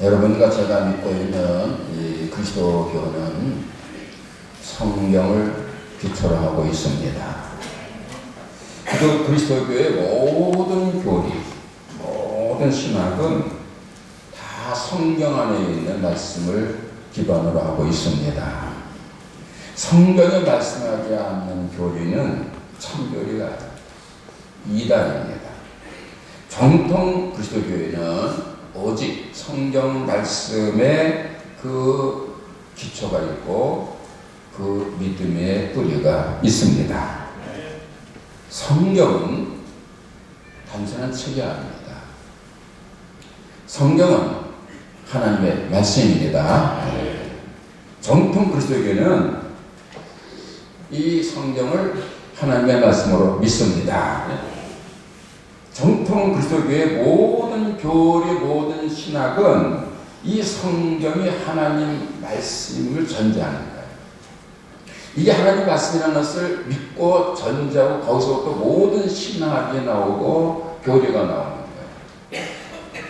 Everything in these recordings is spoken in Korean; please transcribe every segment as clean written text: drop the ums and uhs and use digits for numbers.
여러분과 제가 믿고 있는 이 그리스도교는 성경을 기초로 하고 있습니다. 그 그리스도교의 모든 교리, 모든 신학은 다 성경 안에 있는 말씀을 기반으로 하고 있습니다. 성경에 말씀하지 않는 교리는 참교리가 이단입니다. 정통 그리스도교회는 오직 성경 말씀에 그 기초가 있고 그 믿음의 뿌리가 있습니다. 성경은 단순한 책이 아닙니다. 성경은 하나님의 말씀입니다. 정통 그리스도교는 이 성경을 하나님의 말씀으로 믿습니다. 정통 그리스도교의 모든 교리, 모든 신학은 이 성경이 하나님 말씀을 전제하는 거예요. 이게 하나님 말씀이라는 것을 믿고 전제하고 거기서부터 모든 신학이 나오고 교리가 나오는 거예요.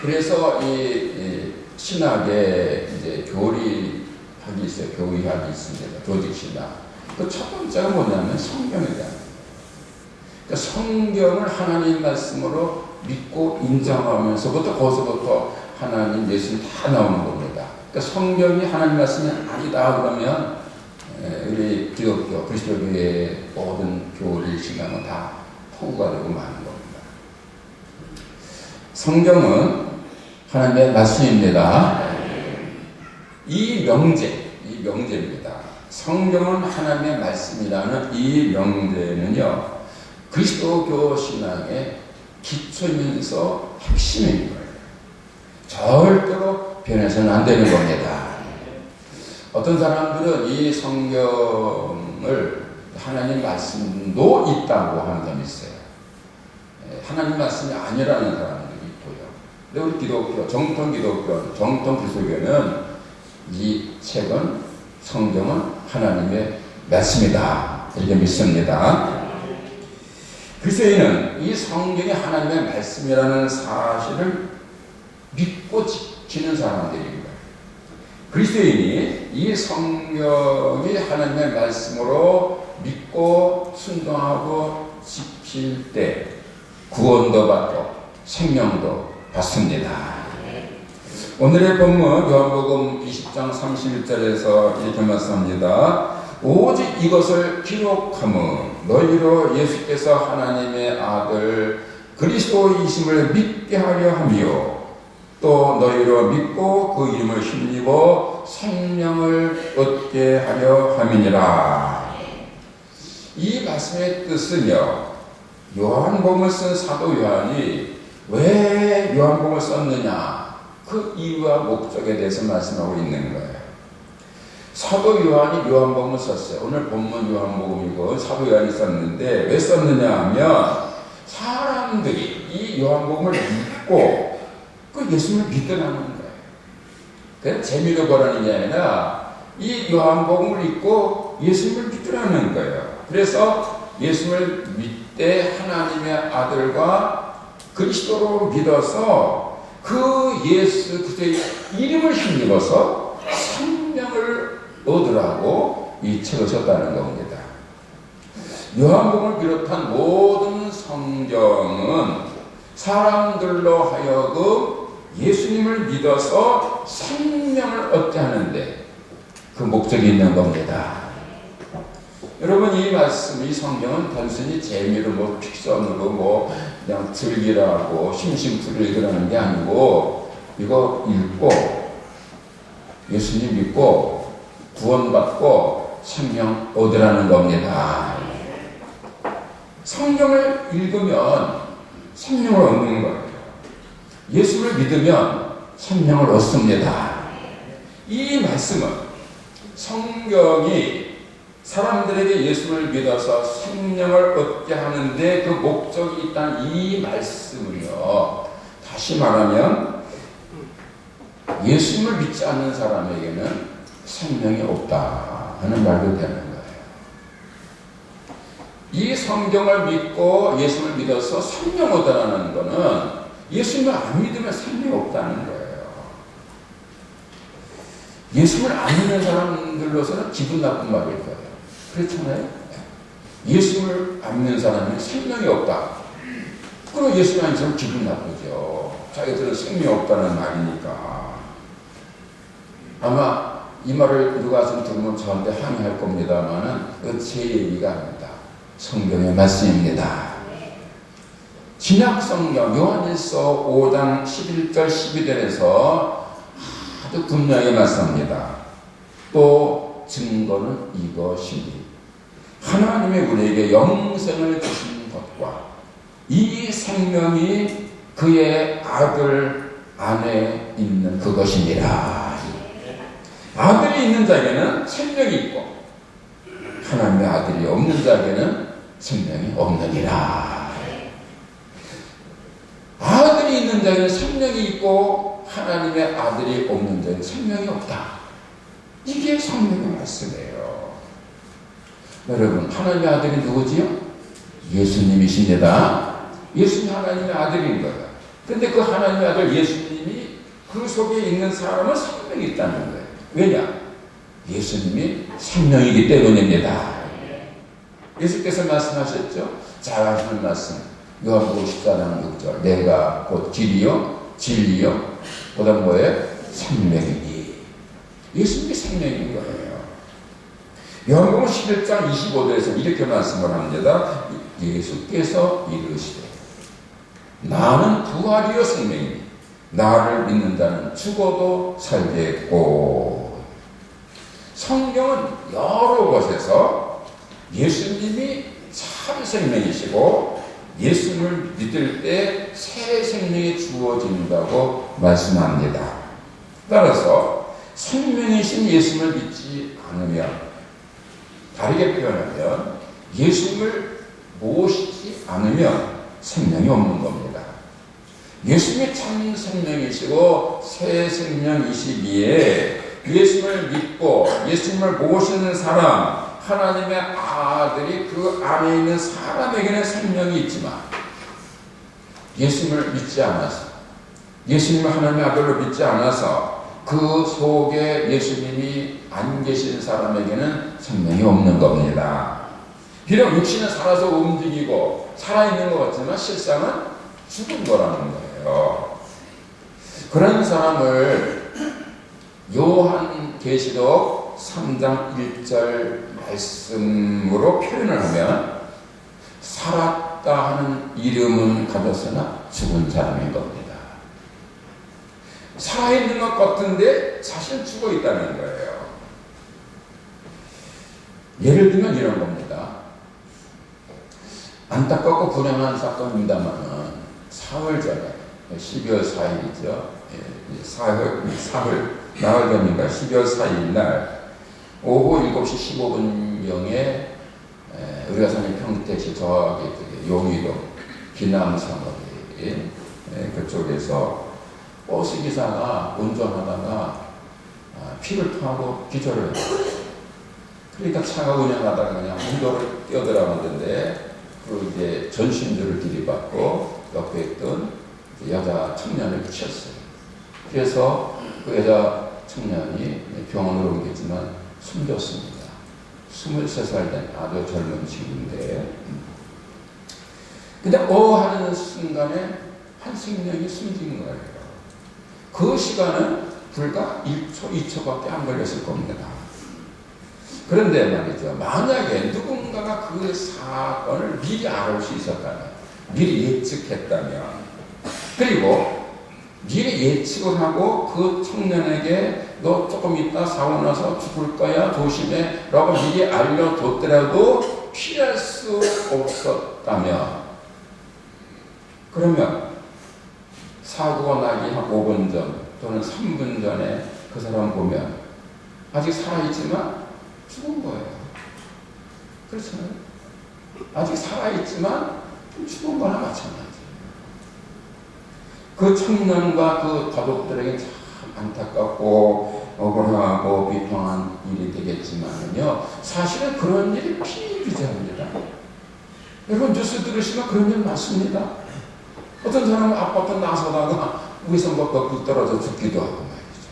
그래서 이 신학에 이제 교리학이 있어요. 교리학이 있습니다. 조직신학. 그 첫 번째가 뭐냐면 성경이다. 그러니까 성경을 하나님 말씀으로 믿고 인정하면서부터 거기서부터 하나님, 예수님 다 나오는 겁니다. 그러니까 성경이 하나님 말씀이 아니다 그러면 우리 기독교, 그리스도교의 모든 교리 신앙은 다 포구가 되고 마는 겁니다. 성경은 하나님의 말씀입니다. 이 명제입니다. 성경은 하나님의 말씀이라는 이 명제는요, 그리스도교 신앙의 기초이면서 핵심인 거예요. 절대로 변해서는 안 되는 겁니다. 어떤 사람들은 이 성경을 하나님 말씀도 있다고 하는 사람이 있어요. 하나님 말씀이 아니라는 사람들이 있고요. 근데 우리 기독교, 정통 기독교, 정통 그리스도교는 이 책은, 성경은 하나님의 말씀이다 이렇게 믿습니다. 그리스도인은 이 성경이 하나님의 말씀이라는 사실을 믿고 지키는 사람들입니다. 그리스도인이 이 성경이 하나님의 말씀으로 믿고 순종하고 지킬 때 구원도 받고 생명도 받습니다. 오늘의 본문 요한복음 20장 31절에서 이렇게 말씀합니다. 오직 이것을 기록함은 너희로 예수께서 하나님의 아들 그리스도이심을 믿게 하려 하며 또 너희로 믿고 그 이름을 힘입어 생명을 얻게 하려 함이니라. 이 말씀의 뜻은요, 요한복음을 쓴 사도 요한이 왜 요한복음을 썼느냐, 그 이유와 목적에 대해서 말씀하고 있는 거예요. 사도 요한이 요한복음을 썼어요. 오늘 본문 요한복음이고 사도 요한이 썼는데 왜 썼느냐 하면 사람들이 이 요한복음을 믿고 그 예수님을 믿으라는 거예요. 그냥 재미로 보라는 게 아니라 이 요한복음을 믿고 예수님을 믿으라는 거예요. 그래서 예수님을 믿되 하나님의 아들과 그리스도로 믿어서 그 예수 그리스도의 이름을 힘입어서 생명을 얻으라고 이 책을 썼다는 겁니다. 요한복음을 비롯한 모든 성경은 사람들로 하여금 예수님을 믿어서 생명을 얻게 하는데 그 목적이 있는 겁니다. 여러분, 이 말씀, 이 성경은 단순히 재미로 픽션으로 그냥 즐기라고 심심풀이 읽으라는 게 아니고 이거 읽고 예수님 믿고 구원받고 생명 얻으라는 겁니다. 성경을 읽으면 생명을 얻는 거예요. 예수를 믿으면 생명을 얻습니다. 이 말씀은 성경이 사람들에게 예수를 믿어서 생명을 얻게 하는데 그 목적이 있다는 이 말씀은요, 다시 말하면 예수님을 믿지 않는 사람에게는 생명이 없다 하는 말도 되는 거예요. 이 성경을 믿고 예수를 믿어서 생명 얻으라는 것은 예수님을 안 믿으면 생명이 없다는 거예요. 예수를 안 믿는 사람들로서는 기분 나쁜 말일 거예요. 그렇잖아요. 예수를 안 믿는 사람이 생명이 없다. 그럼 예수를 안 믿으면 기분 나쁘죠. 자기들은 생명이 없다는 말이니까. 아마 이 말을 누가 좀 들으면 저한테 항의할 겁니다만은 제 얘기가 아닙니다. 성경의 말씀입니다. 신약성경 요한일서 5장 11절 12절에서 아주 분명히 말씀합니다. 또 증거는 이것이니 하나님의 우리에게 영생을 주신 것과 이 생명이 그의 아들 안에 있는 그것이니라. 아들이 있는 자에게는 생명이 있고 하나님의 아들이 없는 자에게는 생명이 없느니라. 아들이 있는 자에게는 생명이 있고 하나님의 아들이 없는 자에게는 생명이 없다. 이게 성경의 말씀이에요. 여러분, 하나님의 아들이 누구지요? 예수님이십니다. 예수님 하나님의 아들인 거예요. 근데 그 하나님의 아들 예수님이 그 속에 있는 사람은 생명이 있다는 거예요. 왜냐? 예수님이 생명이기 때문입니다. 예수께서 말씀하셨죠? 잘 아시는 말씀. 요한복음 14장 6절. 내가 곧 길이요 진리요 그 다음 뭐예요? 생명이니. 예수님이 생명인 거예요. 요한복음 11장 25절에서 이렇게 말씀을 합니다. 예수께서 이르시되 나는 부활이요 생명이니 나를 믿는 자는 죽어도 살겠고. 성경은 여러 곳에서 예수님이 참 생명이시고 예수님을 믿을 때 새 생명이 주어진다고 말씀합니다. 따라서 생명이신 예수님을 믿지 않으면, 다르게 표현하면 예수님을 모시지 않으면 생명이 없는 겁니다. 예수님이 참 생명이시고 새 생명이시기에 예수님을 믿고 예수님을 모시는 사람, 하나님의 아들이 그 안에 있는 사람에게는 생명이 있지만 예수님을 믿지 않아서, 예수님을 하나님의 아들로 믿지 않아서 그 속에 예수님이 안 계신 사람에게는 생명이 없는 겁니다. 비록 육신은 살아서 움직이고 살아있는 것 같지만 실상은 죽은 거라는 거예요. 그런 사람을 요한계시록 3장 1절 말씀으로 표현을 하면 살았다 하는 이름은 가졌으나 죽은 사람인 겁니다. 살아있는 것 같은데 사실 죽어 있다는 거예요. 예를 들면 이런 겁니다. 안타깝고 불행한 사건입니다만은 사흘 전에 12월 4일이죠. 사흘 나흘 전인가 12월 4일 날 오후 7시 15분경에 우리가 사는 평택시 저기 용의동 기남사거리 그쪽에서 버스 기사가 운전하다가 피를 토하고 기절을 했어요. 그러니까 차가 운행하다가 그냥 운도를 뛰어들어갔는데 그 이제 전신들을 들이받고 옆에 있던 여자 청년을 치었어요. 그래서 그 여자 청년이 병원으로 옮겼지만 숨졌습니다. 23살 된 아주 젊은 친구인데, 근데 하는 순간에 한 생명이 숨진 거예요. 그 시간은 불과 1초, 2초밖에 안 걸렸을 겁니다. 그런데 말이죠. 만약에 누군가가 그 사건을 미리 알을 수 있었다면, 미리 예측했다면, 그리고 미리 예측을 하고 그 청년에게 너 조금 있다 사고 나서 죽을 거야 조심해 라고 미리 알려줬더라도 피할 수 없었다면, 그러면 사고가 나기 한 5분 전 또는 3분 전에 그 사람 보면 아직 살아있지만 죽은 거예요. 그렇잖아요. 아직 살아있지만 죽은 거나 마찬가지예요. 그 청년과 그 가족들에게 참 안타깝고 억울하고 비통한 일이 되겠지만요, 사실은 그런 일이 비일비재합니다. 여러분 뉴스 들으시면 그런 일 많습니다. 어떤 사람은 아파트 나서다가 위성과 거꾸로 떨어져 죽기도 하고 말이죠.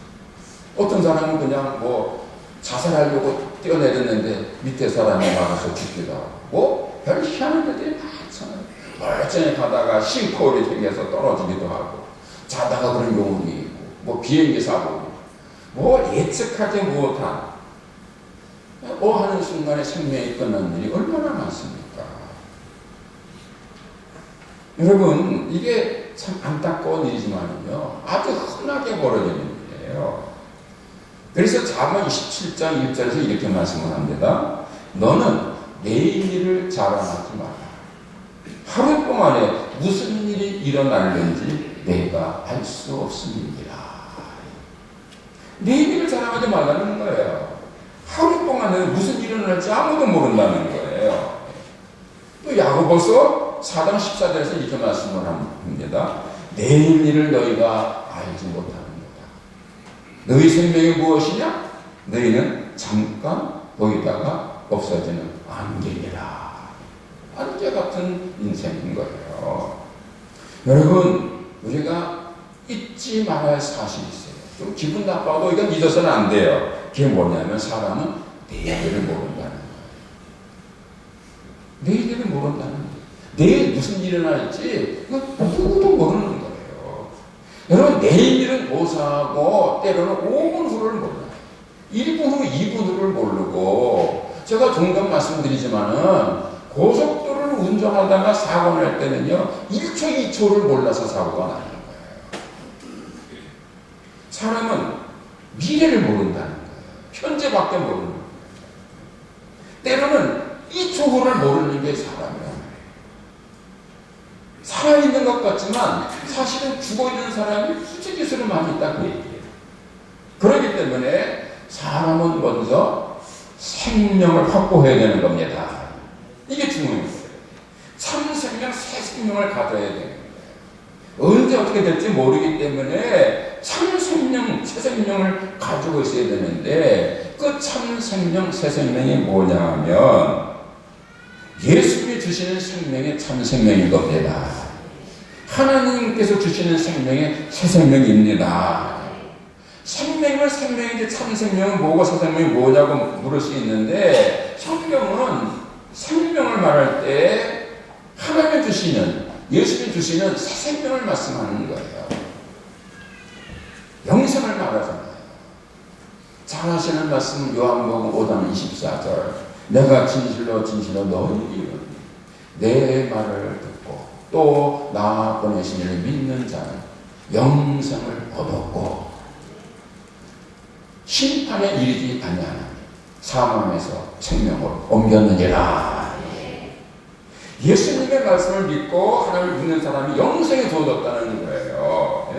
어떤 사람은 그냥 뭐 자살하려고 뛰어내렸는데 밑에 사람이 막아서 죽기도 하고, 뭐 별 희한한 것들이 많잖아요. 멀쩡히 가다가 싱크홀이 생겨서 떨어지기도 하고, 자다가 그런 경우도 있고, 뭐 비행기 사고, 뭐 예측하지 못한 하는 순간에 생명이 끝난 일이 얼마나 많습니까? 여러분, 이게 참 안타까운 일이지만요, 아주 흔하게 벌어지는 일이에요. 그래서 잠언 27장 1절에서 이렇게 말씀을 합니다. 너는 내일 일을 자랑하지 마라. 하루 동안에 무슨 일이 일어날는지 내가 알 수 없음이니라. 내일 일을 자랑하지 말라는 거예요. 하루 동안에 무슨 일이 일어날지 아무도 모른다는 거예요. 또 야고보서 4장 14절에서 이렇게 말씀을 합니다. 내일 일을 너희가 알지 못하는도다. 너희 생명이 무엇이냐? 너희는 잠깐 보이다가 없어지는 안개니라. 안개 같은 인생인 거예요. 여러분, 우리가 잊지 말아야 할 사실이 있어요. 좀 기분 나빠도 이건 잊어서는 안 돼요. 그게 뭐냐면 사람은 내일을 모른다는 거예요. 내일을 모른다는 거예요. 내일 무슨 일이 일어날지 누구도 모르는 거예요. 여러분, 내일 일은 모사하고 때로는 5분 후를 몰라요. 1분 후, 2분 후를 모르고, 제가 종종 말씀드리지만은 고속도로를 운전하다가 사고 날 때는요 1초, 2초를 몰라서 사고가 나는 거예요. 사람은 미래를 모른다는 거예요. 현재밖에 모르는 거예요. 때로는 2초 후를 모르는 게 사람이란 말이에요. 살아있는 것 같지만 사실은 죽어있는 사람이 수치기술을 많이 있다고 얘기해요. 그렇기 때문에 사람은 먼저 생명을 확보해야 되는 겁니다. 이게 중요한 거예요. 참 생명, 새 생명을 가져야 되는 거예요. 언제 어떻게 될지 모르기 때문에 참 생명, 새 생명을 가지고 있어야 되는데, 그 참 생명, 새 생명이 뭐냐 하면 예수님이 주시는 생명이 참 생명인 겁니다. 하나님께서 주시는 생명이 새 생명입니다. 생명을 생명인데 참 생명은 뭐고 새 생명이 뭐냐고 물을 수 있는데, 성경은 생명을 말할 때 하나님 주시는, 예수님이 주시는 새 생명을 말씀하는 거예요. 영생을 말하잖아요. 잘 아시는 말씀 요한복음 5장 24절. 내가 진실로 진실로 너희에게 이르노니 내 말을 듣고 또 나 보내신 이를 믿는 자는 영생을 얻었고 심판에 이르지 아니하나니 사망에서 생명으로 옮겼느니라. 예수님의 말씀을 믿고 하나님을 믿는 사람이 영생에 도얻었다는 거예요.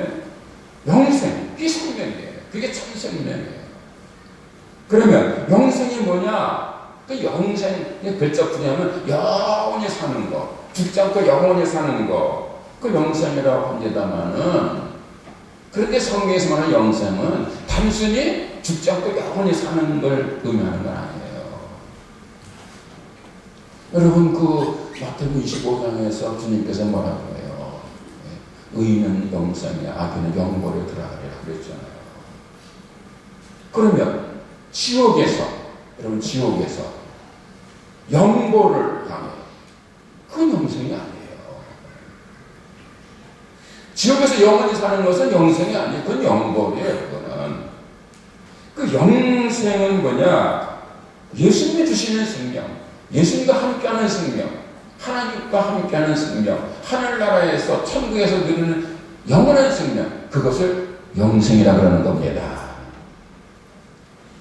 영생, 그게 생명이에요. 그게 참 생명이에요. 그러면 영생이 뭐냐? 그 영생의 글자풀이 하면 영원히 사는 거, 죽지 않고 영원히 사는 거, 그 영생이라고 합니다만은, 그런데 성경에서 말하는 영생은 단순히 죽지 않고 영원히 사는 걸 의미하는 건 아니에요. 여러분, 그 마태복음 25장에서 주님께서 뭐라고 해요? 의인은 영생에, 악인은 영벌에 들어가리라 그랬잖아요. 그러면 지옥에서, 여러분, 지옥에서 영벌을 향해, 그건 영생이 아니에요. 지옥에서 영원히 사는 것은 영생이 아니에요. 그건 영벌이에요. 그거는. 그 영생은 뭐냐? 예수님이 주시는 생명, 예수님과 함께하는 생명, 하나님과 함께하는 생명, 하늘나라에서 천국에서 누리는 영원한 생명, 그것을 영생이라 그러는 겁니다.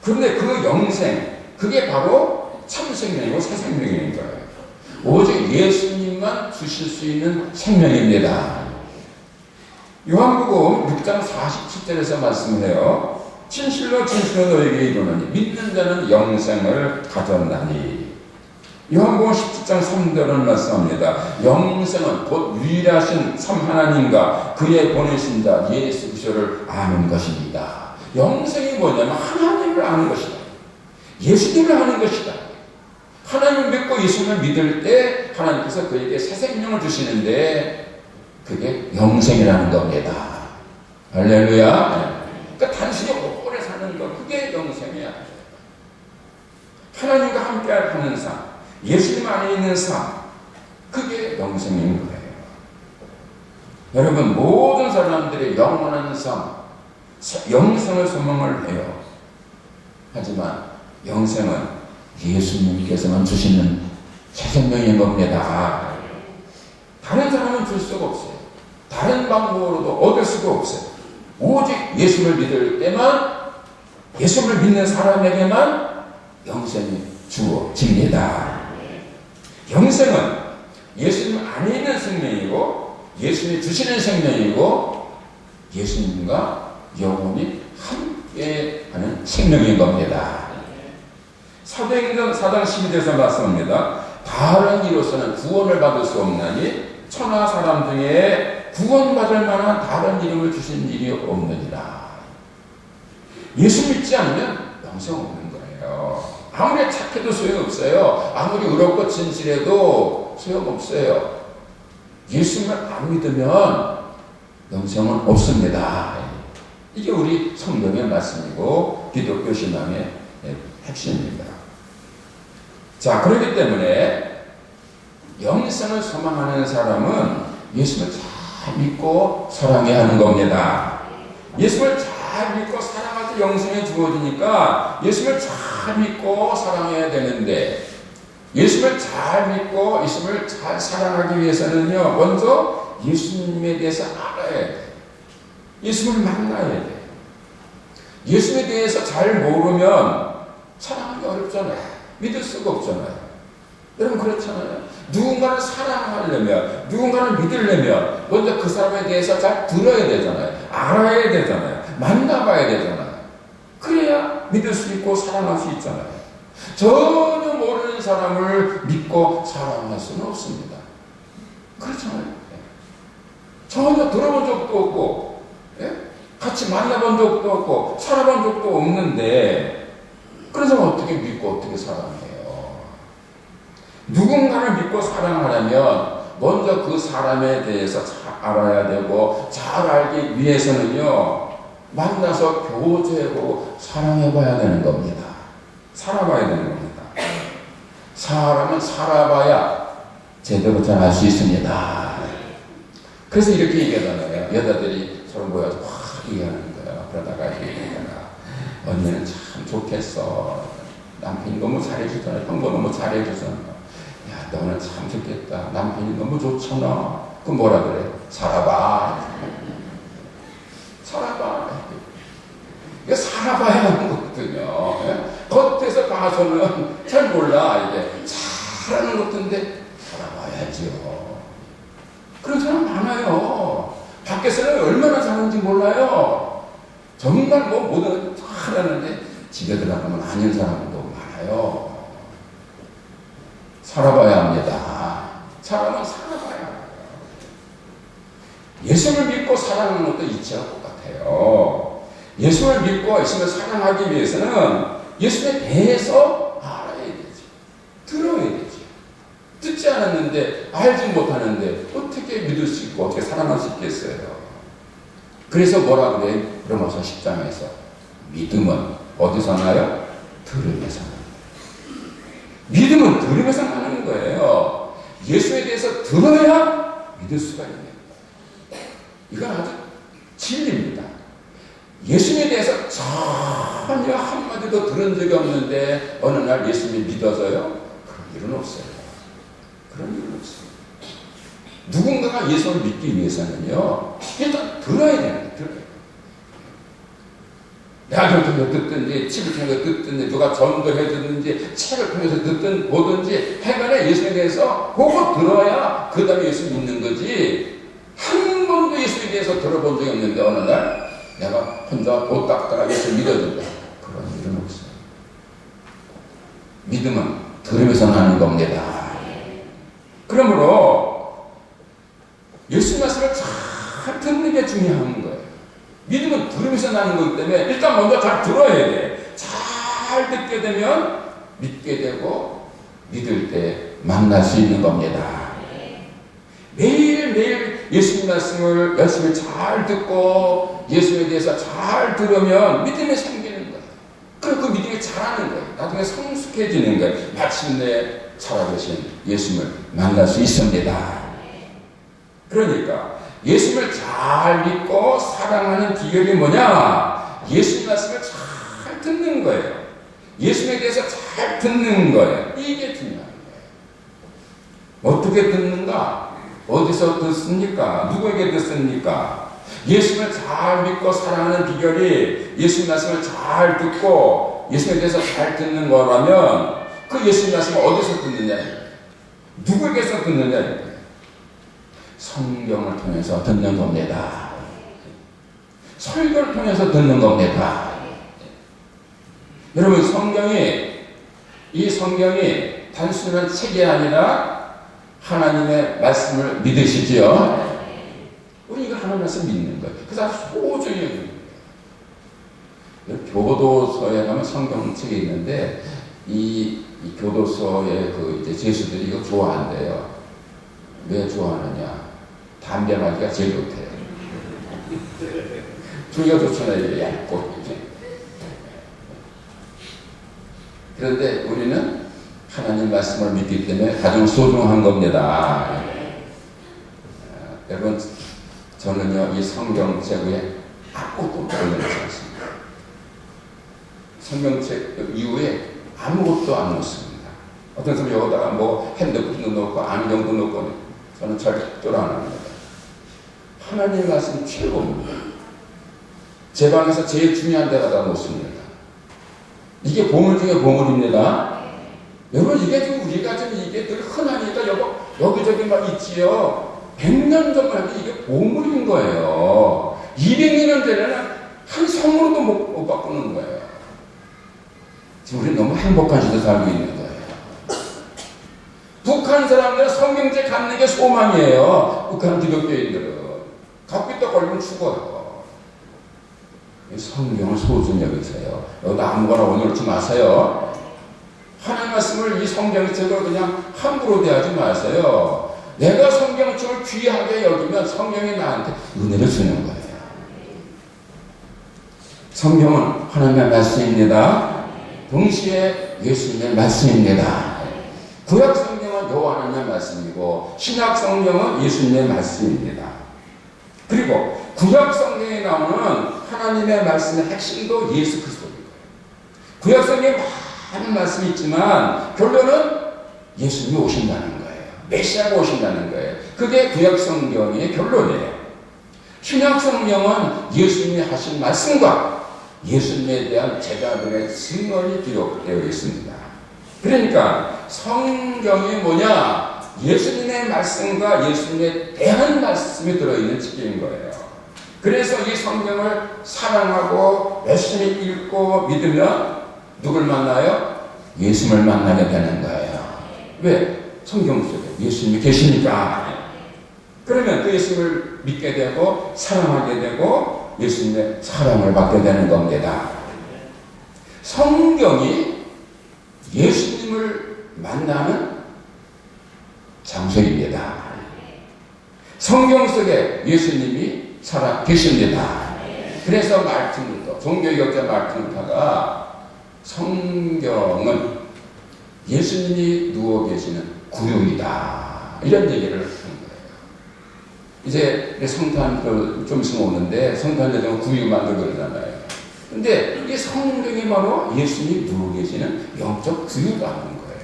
그런데 그 영생, 그게 바로 참 생명이고 새 생명인 거예요. 오직 예수님만 주실 수 있는 생명입니다. 요한복음 6장 47절에서 말씀해요. 진실로 진실로 너에게 이르노니 믿는 자는 영생을 가졌나니. 요한복음 17장 3절은 말씀합니다. 영생은 곧 유일하신 참 하나님과 그의 보내신 자 예수 그리스도를 아는 것입니다. 영생이 뭐냐면 하나님을 아는 것이다. 예수님을 아는 것이다. 하나님을 믿고 예수님을 믿을 때 하나님께서 그에게 새 생명을 주시는데 그게 영생이라는 겁니다. 할렐루야. 그러니까 단순히 오래 사는 것, 그게 영생이야. 하나님과 함께 하는 삶, 예수님 안에 있는 삶, 그게 영생인 거예요. 여러분, 모든 사람들의 영원한 삶, 영생을 소망을 해요. 하지만 영생은 예수님께서만 주시는 새 생명인 겁니다. 다른 사람은 줄 수가 없어요. 다른 방법으로도 얻을 수가 없어요. 오직 예수를 믿을 때만, 예수를 믿는 사람에게만 영생이 주어집니다. 영생은 예수님 안에 있는 생명이고, 예수님이 주시는 생명이고, 예수님과 영원히 함께하는 생명인 겁니다. 사도행전 4장 12절에서 말씀합니다. 다른 이로서는 구원을 받을 수 없나니 천하 사람 중에 구원받을 만한 다른 이름을 주신 일이 없느니라. 예수 믿지 않으면 영생 없는 거예요. 아무리 착해도 소용없어요. 아무리 의롭고 진실해도 소용없어요. 예수님을 안 믿으면 영생은 없습니다. 이게 우리 성경의 말씀이고 기독교 신앙의 핵심입니다. 자, 그렇기 때문에 영생을 소망하는 사람은 예수를 잘 믿고 사랑해야 하는 겁니다. 예수를 잘 믿고 사랑할 때 영생이 주어지니까 예수를 잘 믿고 사랑해야 되는데, 예수를 잘 믿고 예수를 잘 사랑하기 위해서는요, 먼저 예수님에 대해서 알아야 돼요. 예수를 만나야 돼요. 예수에 대해서 잘 모르면 사랑하기 어렵잖아요. 믿을 수가 없잖아요. 여러분 그렇잖아요. 누군가를 사랑하려면, 누군가를 믿으려면 먼저 그 사람에 대해서 잘 들어야 되잖아요. 알아야 되잖아요. 만나봐야 되잖아요. 그래야 믿을 수 있고 사랑할 수 있잖아요. 전혀 모르는 사람을 믿고 사랑할 수는 없습니다. 그렇잖아요. 전혀 들어본 적도 없고, 같이 만나본 적도 없고, 살아본 적도 없는데, 그래서 어떻게 믿고 어떻게 사랑해요? 누군가를 믿고 사랑하려면 먼저 그 사람에 대해서 잘 알아야 되고, 잘 알기 위해서는요, 만나서 교제해보고 사랑해봐야 되는 겁니다. 살아봐야 되는 겁니다. 사람은 살아봐야 제대로 잘 알 수 있습니다. 그래서 이렇게 얘기하잖아요. 여자들이 서로 모여서 확 얘기하는 거예요. 그러다가 언니는 참 좋겠어. 남편이 너무 잘해주잖아. 형도 너무 잘해주잖아. 야, 너는 참 좋겠다. 남편이 너무 좋잖아. 그럼 뭐라 그래? 살아봐. 살아봐. 이게 살아봐야 하는 거거든요. 겉에서 봐서는 잘 몰라. 이게 잘하는 것인데 살아봐야지요. 그런 사람 많아요. 밖에서는 얼마나 잘하는지 몰라요. 정말 뭐 모든 거 잘하는데 집에 들어가면 아닌 사람도 많아요. 살아봐야 합니다. 사람은 살아봐야 해요. 예수를 믿고 사랑하는 것도 이치와 똑같아요. 예수를 믿고 예수를 사랑하기 위해서는 예수에 대해서 알아야 되지. 들어야 되지. 듣지 않았는데, 알지 못하는데 어떻게 믿을 수 있고 어떻게 사랑할 수 있겠어요? 그래서 뭐라 그래? 로마서 10장에서 믿음은 어디서 나요? 들음에서 나요. 믿음은 들음에서 나는 거예요. 예수에 대해서 들어야 믿을 수가 있는 거예요. 이건 아주 진리입니다. 예수에 대해서 전혀 한마디도 들은 적이 없는데 어느 날 예수님이 믿어서요? 그런 일은 없어요. 그런 일은 없어요. 누군가가 예수를 믿기 위해서는요, 일단 들어야 되는 거예요. 들어야. 야경 통해서 듣든지, TV를 통해서 듣든지, 누가 전도해 듣든지, 책을 통해서 듣든 보든지, 해간에 예수에 대해서 보고 들어야 그 다음에 예수 믿는 거지. 한 번도 예수에 대해서 들어본 적이 없는데 어느 날 내가 혼자 도딱닥하게 예수 믿어준다. 그런 일은 없어요. 믿음은 들으면서 나는 겁니다. 그러므로 예수 말씀을 잘 듣는 게 중요한 거예요. 믿음은 들으면서 나는 거기 때문에 일단 먼저 잘 들어야 돼. 잘 듣게 되면 믿게 되고 믿을 때 만날 수 있는 겁니다. 매일매일 예수님 말씀을 열심히 잘 듣고 예수에 대해서 잘 들으면 믿음이 생기는 거예요. 그리고 그 믿음이 자라는 거예요. 나중에 성숙해지는 거예요. 마침내 살아계신 예수님을 만날 수 있습니다. 그러니까 예수님을 잘 믿고 사랑하는 비결이 뭐냐? 예수님 말씀을 잘 듣는 거예요. 예수님에 대해서 잘 듣는 거예요. 이게 중요한 거예요. 어떻게 듣는가? 어디서 듣습니까? 누구에게 듣습니까? 예수님을 잘 믿고 사랑하는 비결이 예수님 말씀을 잘 듣고 예수님에 대해서 잘 듣는 거라면 그 예수님 말씀을 어디서 듣느냐? 누구에게서 듣느냐? 성경을 통해서 듣는 겁니다. 설교를 통해서 듣는 겁니다. 여러분, 이 성경이 단순한 책이 아니라 하나님의 말씀을 믿으시지요? 우리 이거 하나님 말씀 믿는 거예요. 그래서 아주 소중히 여기는 거예요. 교도소에 가면 성경책이 있는데 이 교도소의 그 이제 죄수들이 이거 좋아한대요. 왜 좋아하느냐? 담배 맞기가 제일 좋대요. 조기가 좋잖아요. 얇고. 그런데 우리는 하나님 말씀을 믿기 때문에 가장 소중한 겁니다. 여러분, 저는요, 이 성경책 위에 아무것도 올려놓지 않습니다. 성경책 이후에 아무것도 안 놓습니다. 어떤 사람은 여기다가 뭐 핸드폰도 놓고 안경도 놓고 저는 절대로 안 합니다. 하나님 말씀 최고입니다. 제 방에서 제일 중요한 데다가 놓습니다. 이게 보물 중에 보물입니다. 여러분, 이게 좀 우리가 좀 이게 늘 흔하니까 여기저기 막 있지요. 100년 전만 해도 이게 보물인 거예요. 200년 전에는 한 성으로도 못 바꾸는 거예요. 지금 우리 너무 행복한 시대 살고 있는 거예요. 북한 사람들은 성경책 갖는 게 소망이에요. 북한 기독교인들은. 갖고 있다 걸리면 죽어요. 성경을 소중히 여기세요. 여기다 아무거나 올려놓지 마세요. 하나님 말씀을 이 성경책을 그냥 함부로 대하지 마세요. 내가 성경책을 귀하게 여기면 성경이 나한테 은혜를 주는 거예요. 성경은 하나님의 말씀입니다. 동시에 예수님의 말씀입니다. 구약 성경은 여호와 하나님의 말씀이고 신약 성경은 예수님의 말씀입니다. 그리고 구약 성경에 나오는 하나님의 말씀의 핵심도 예수 그리스도인 거예요. 구약 성경에 많은 말씀이 있지만 결론은 예수님이 오신다는 거예요. 메시아가 오신다는 거예요. 그게 구약 성경의 결론이에요. 신약 성경은 예수님이 하신 말씀과 예수님에 대한 제자들의 증언이 기록되어 있습니다. 그러니까 성경이 뭐냐? 예수님의 말씀과 예수님에 대한 말씀이 들어있는 책인 거예요. 그래서 이 성경을 사랑하고 열심히 읽고 믿으면 누굴 만나요? 예수님을 만나게 되는 거예요. 왜? 성경 속에 예수님이 계시니까. 그러면 그 예수님을 믿게 되고 사랑하게 되고 예수님의 사랑을 받게 되는 겁니다. 성경이 예수님을 만나는 장소입니다. 성경 속에 예수님이 살아 계십니다. 그래서 말틴 루터, 종교개혁자 말틴 루터가 성경은 예수님이 누워 계시는 구유이다, 이런 얘기를 한 거예요. 이제 성탄 좀 있으면 오는데 성탄 예정 구유 만들고 그러잖아요. 근데 이 성경이 바로 예수님이 누워 계시는 영적 구유가 하는 거예요.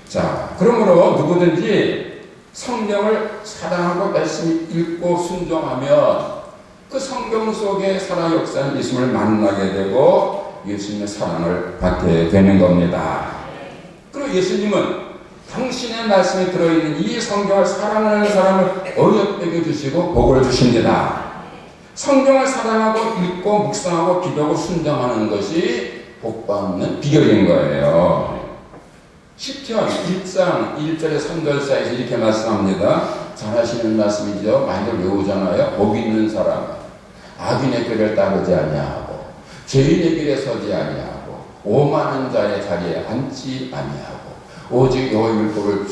자, 그러므로 누구든지 성경을 사랑하고 열심히 읽고 순종하면 그 성경 속에 살아 역사하는 예수님을 만나게 되고 예수님의 사랑을 받게 되는 겁니다. 그리고 예수님은 당신의 말씀에 들어있는 이 성경을 사랑하는 사람을 어렵게 주시고 복을 주십니다. 성경을 사랑하고 읽고 묵상하고 기도하고 순종하는 것이 복받는 비결인 거예요. 시편 1장 1절에 3절 사이에서 이렇게 말씀합니다. 잘 하시는 말씀이죠. 많이들 외우잖아요. 복 있는 사람, 악인의 길을 따르지 아니하고 죄인의 길에 서지 아니하고 오만한 자의 자리에 앉지 아니하고 오직 여호와의 율법을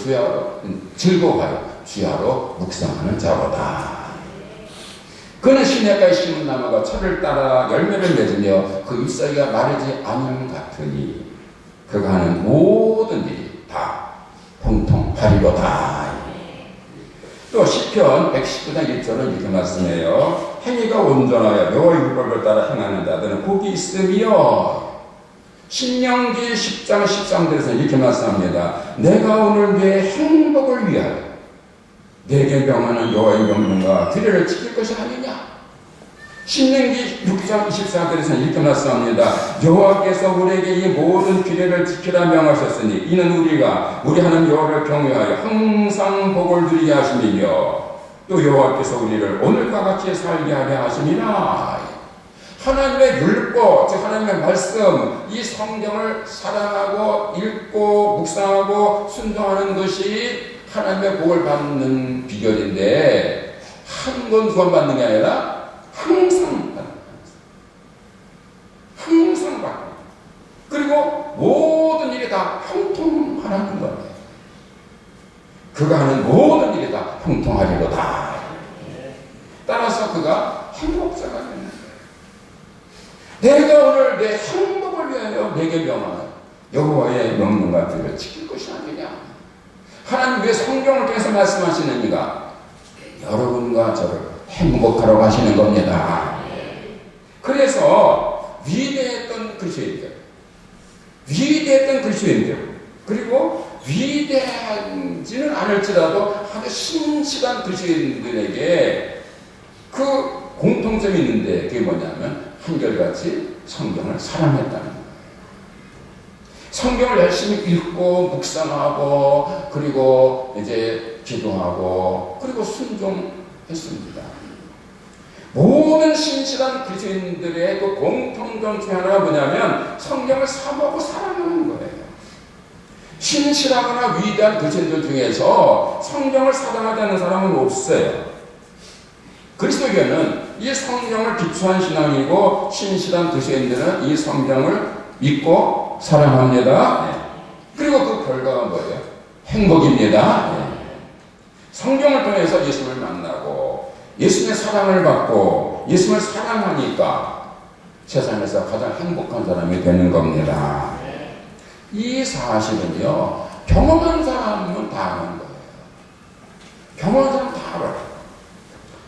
즐거워하여 주야로 묵상하는 자로다. 그는 시냇가에 심은 나무가 철을 따라 열매를 맺으며 그 잎사귀가 마르지 않음 같으니 그가 하는 모든 일이 다 통통하리로다. 또 시편 119장 1절은 이렇게 말씀해요. 행위가 온전하여 여호와의 율법을 따라 행하는 자들은 복이 있으며, 신명기 10장 13절에서 이렇게 말씀합니다. 내가 오늘 내 행복을 위하여 내게 명하는 여호와의 명령과 규례를 지킬 것이 아니냐. 신명기 6장 24절에서는 이렇게 말씀합니다. 여호와께서 우리에게 이 모든 규례를 지키라 명하셨으니 이는 우리가 우리 하나님 여호와를 경외하여 항상 복을 누리게 하심이며 또 여호와께서 우리를 오늘과 같이 살게 하려 하심이라. 하나님의 율법, 즉 하나님의 말씀, 이 성경을 사랑하고 읽고 묵상하고 순종하는 것이 하나님의 복을 받는 비결인데, 한 번, 두 번 받는 게 아니라 항상 받는, 항상 받는. 그리고 모든 일이 다 형통하라는 거예요. 그가 하는 모든 일이 다 형통하리로다. 따라서 그가 행복자가 되는 거예요. 내가 오늘 내 행복을 위하여 내게 명하는 여호와의 명령과 규례를 지킬 것이 아니냐. 하나님 왜 성경을 통해서 말씀하시는 이가 여러분과 저를 행복하라고 하시는 겁니다. 그래서 위대했던 그리스도인들, 그리고 위대하지는 않을지라도 아주 신실한 그리스도인들에게 그 공통점이 있는데, 그게 뭐냐면 한결같이 성경을 사랑했다는 거예요. 성경을 열심히 읽고 묵상하고 그리고 이제 기도하고 그리고 순종했습니다. 모든 신실한 그리스도인들의 그 공통점 중에 하나가 뭐냐면 성경을 사모하고 사랑하는 거예요. 신실하거나 위대한 그리스도인들 중에서 성경을 사랑하지 않는 사람은 없어요. 그리스도교는 이 성경을 기초한 신앙이고, 신실한 그리스도인들은 이 성경을 믿고 사랑합니다. 그리고 그 결과가 뭐예요? 행복입니다. 성경을 통해서 예수를 만나고 예수님의 사랑을 받고 예수님을 사랑하니까 세상에서 가장 행복한 사람이 되는 겁니다. 이 사실은요, 경험한 사람은 다 아는 거예요. 경험한 사람은 다 알아요.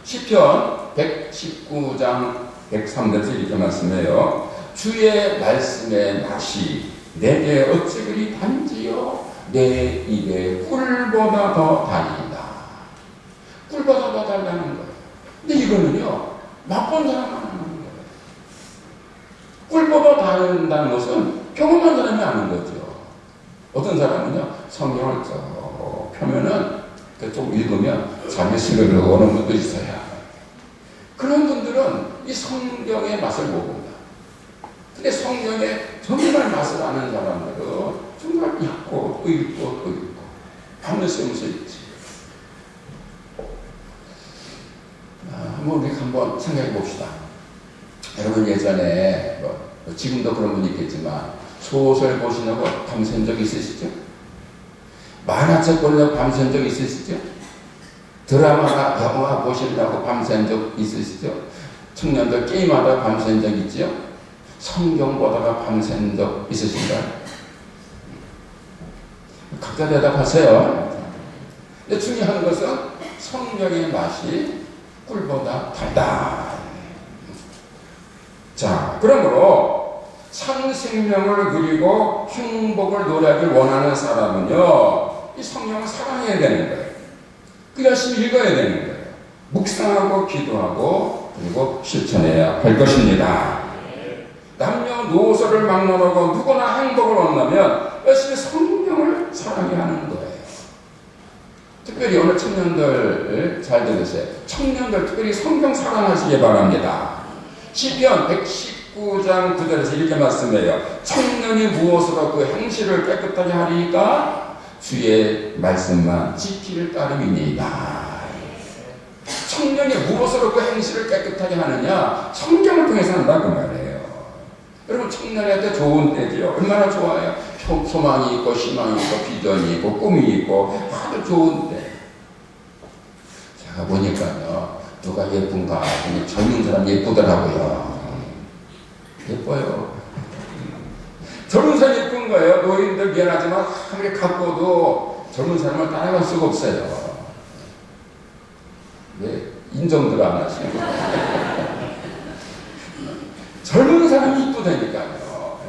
시편 119장 103절에서 이렇게 말씀해요. 주의 말씀의 낯이 내게 어찌 그리 단지요, 내 입에 꿀보다 더 달이다. 꿀보다 더 달다는 거예요. 근데 이거는요, 맛본 사람만 아는 거예요. 꿀보다 다른다는 것은 경험한 사람이 아는 거죠. 어떤 사람은요, 성경을 쭉 펴면은 좀 읽으면 잠이 스르르 오는 분도 있어요. 그런 분들은 이 성경의 맛을 못 본다. 근데 성경에 정말 맛을 아는 사람들은 정말 읽고 또 읽고 또 읽고 밤을 새면서 읽지. 우리 한번 생각해 봅시다. 여러분 예전에 지금도 그런 분 있겠지만 소설 보시려고 밤샌 적 있으시죠? 만화책 보려고 밤샌 적 있으시죠? 드라마나 영화 보시려고 밤샌 적 있으시죠? 청년들 게임하다 밤샌 적 있죠? 성경 보다가 밤샌 적 있으신가요? 각자 대답하세요. 근데 중요한 것은 성경의 맛이 꿀보다 달다. 자, 그러므로 참 생명을 누리고 행복을 노래하길 원하는 사람은요, 이 성경을 사랑해야 되는 거예요. 그 열심히 읽어야 되는 거예요. 묵상하고 기도하고 그리고 실천해야 할 것입니다. 남녀노소를 막론하고 누구나 행복을 원하면 열심히 성경을 사랑해야 하는 거예요. 특별히 오늘 청년들 잘 들으세요. 청년들 특별히 성경 사랑하시기 바랍니다. 시편 119장 9절에서 이렇게 말씀해요. 청년이 무엇으로 그 행실을 깨끗하게 하리까? 주의 말씀만 지키를 따름이니이다. 청년이 무엇으로 그 행실을 깨끗하게 하느냐? 성경을 통해서 한다 그 말이에요. 여러분 청년한테 좋은 때지요. 얼마나 좋아요. 소망이 있고 희망이 있고 비전이 있고 꿈이 있고 아주 좋은 때. 제가 보니까요, 누가 예쁜가? 젊은 사람 예쁘더라고요. 예뻐요. 젊은 사람 예쁜 거예요. 노인들 미안하지만 아무리 갖고도 젊은 사람을 따라갈 수가 없어요. 왜? 인정들 안 하시는 거예요. 젊은 사람이 이쁘다니까요.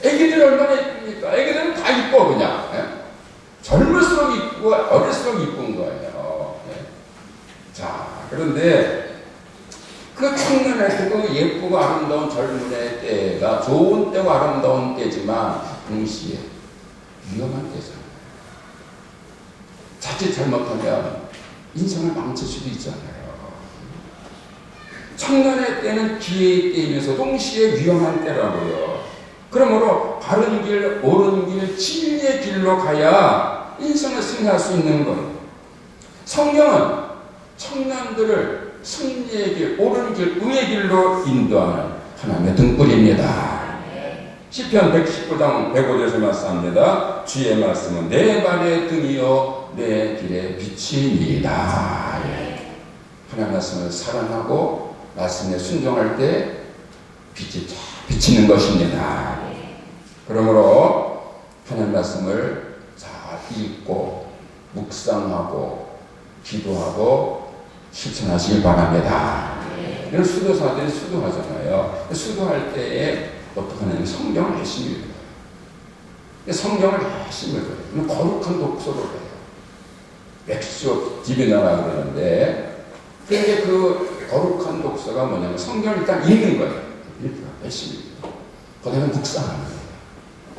애기들이 얼마나 이쁩니까? 애기들은 다 이뻐 그냥. 젊을수록 이쁘고 어릴수록 이쁜 거예요. 자, 그런데 그 청년의 그 예쁘고 아름다운 젊은의 때가 좋은 때고 아름다운 때지만 동시에 위험한 때잖아요. 자칫 잘못하면 인생을 망칠 수도 있잖아요. 청년의 때는 기회의 때이면서 동시에 위험한 때라고요. 그러므로 바른 길, 옳은 길, 진리의 길로 가야 인생을 승리할 수 있는 거예요. 성경은 청년들을 승리의 길, 옳은 길, 의의 길로 인도하는 하나님의 등불입니다. 시편 119장 105절에서 말씀합니다. 주의 말씀은 내 발의 등이요 내 길의 빛이니이다. 하나님 말씀을 사랑하고 말씀에 순종할 때 빛이 쫙 비치는 것입니다. 그러므로 하나님 말씀을 잘 읽고 묵상하고 기도하고 실천하시길 바랍니다. 이런 수도사들이 수도하잖아요. 수도할 때에 어떻게 하냐면 성경을 열심히 읽어요. 성경을 열심히 읽어요. 거룩한 독서를 해요. 맥시오 디비나라 그러는데, 그런데 그 거룩한 독서가 뭐냐면 성경을 일단 읽는 거예요. 열심히 읽어요. 그 다음에 묵상하는 거예요.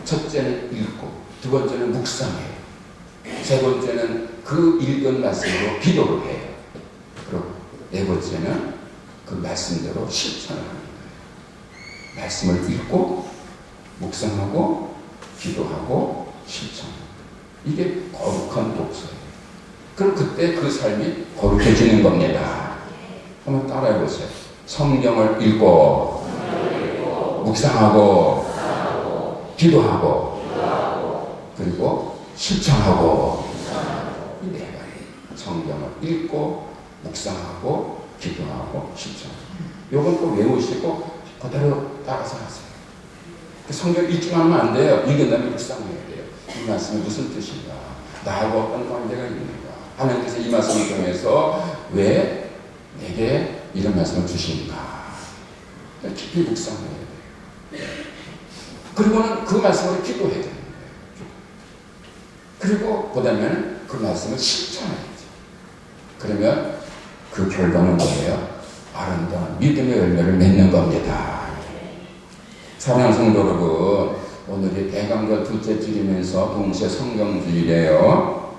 첫째는 읽고, 두 번째는 묵상해요. 세 번째는 그 읽은 말씀으로 기도를 해요. 그리고 네 번째는 그 말씀대로 실천을 하는 거예요. 말씀을 읽고 묵상하고 기도하고 실천하는 거예요. 이게 거룩한 독서예요. 그럼 그때 그 삶이 거룩해지는 겁니다. 한번 따라해 보세요. 성경을 읽고 묵상하고 기도하고 그리고 실천하고 이 네 가지. 성경을 읽고 묵상하고 기도하고 실천하고. 요건 또 외우시고 그대로 따라서 하세요. 성경 읽기만 하면 안 돼요. 읽은 다음에 묵상해야 돼요. 이 말씀이 무슨 뜻인가? 나하고 어떤 관계가 있는가? 하나님께서 이 말씀을 통해서 왜 내게 이런 말씀을 주시는가? 깊이 묵상해야 돼요. 그리고는 그 말씀을 기도해야 되는 거예요. 그리고 그다음에는 그 말씀을 실천해야죠. 그러면 그 결과는 뭐예요? 아름다운 믿음의 열매를 맺는 겁니다. 사랑하는 성도 여러분, 오늘이 대강절 둘째 주일이면서 동시에 성경주일이에요.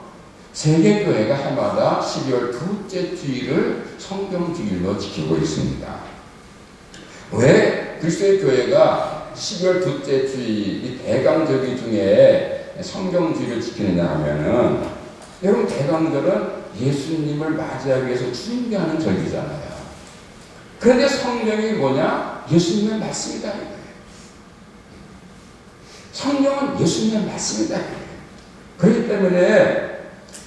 세계교회가 해마다 12월 둘째 주일을 성경주일로 지키고 있습니다. 왜 그리스도의 교회가 12월 둘째 주일, 이 대강절기 중에 성경주일을 지키느냐 하면은, 여러분 대강절은 예수님을 맞이하기 위해서 준비하는 절기잖아요. 그런데 성경이 뭐냐? 예수님의 말씀이다. 성경은 예수님의 말씀이다. 그렇기 때문에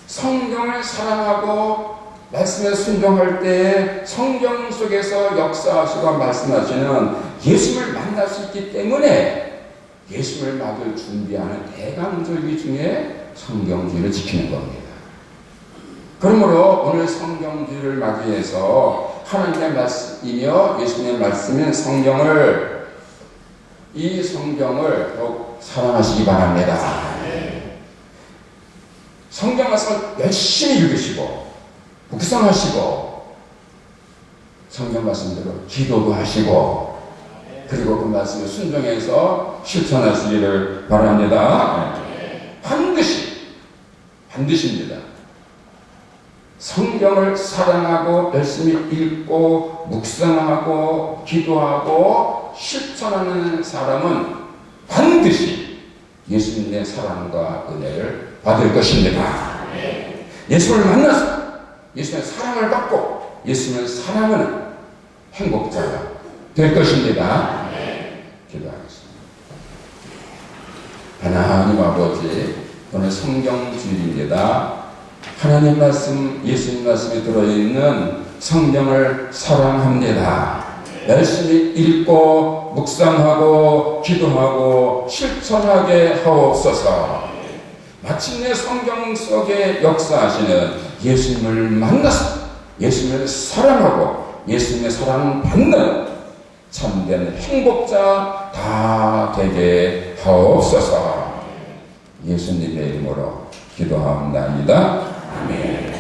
성경을 사랑하고 말씀에 순종할 때 성경 속에서 역사하시고 말씀하시는 예수님을 만날 수 있기 때문에 예수님을 맞을 준비하는 대강절기 중에 성경주일을 지키는 겁니다. 그러므로 오늘 성경주일을 맞이해서 하나님의 말씀이며 예수님의 말씀인 이 성경을 더욱 사랑하시기 바랍니다. 성경 말씀을 열심히 읽으시고 묵상하시고 성경 말씀대로 기도도 하시고 그리고 그 말씀을 순종해서 실천하시기를 바랍니다. 반드시입니다. 성경을 사랑하고 열심히 읽고 묵상하고 기도하고 실천하는 사람은 반드시 예수님의 사랑과 은혜를 받을 것입니다. 예수를 만나서 예수님의 사랑을 받고 예수님을 사랑하는 행복자가 될 것입니다. 기도하겠습니다. 하나님 아버지, 오늘 성경주일입니다. 하나님 말씀, 예수님 말씀에 들어있는 성경을 사랑합니다. 열심히 읽고 묵상하고 기도하고 실천하게 하옵소서. 마침내 성경 속에 역사하시는 예수님을 만나서 예수님을 사랑하고 예수님의 사랑을 받는 참된 행복자 다 되게 하옵소서. 예수님의 이름으로 기도합니다. 아멘.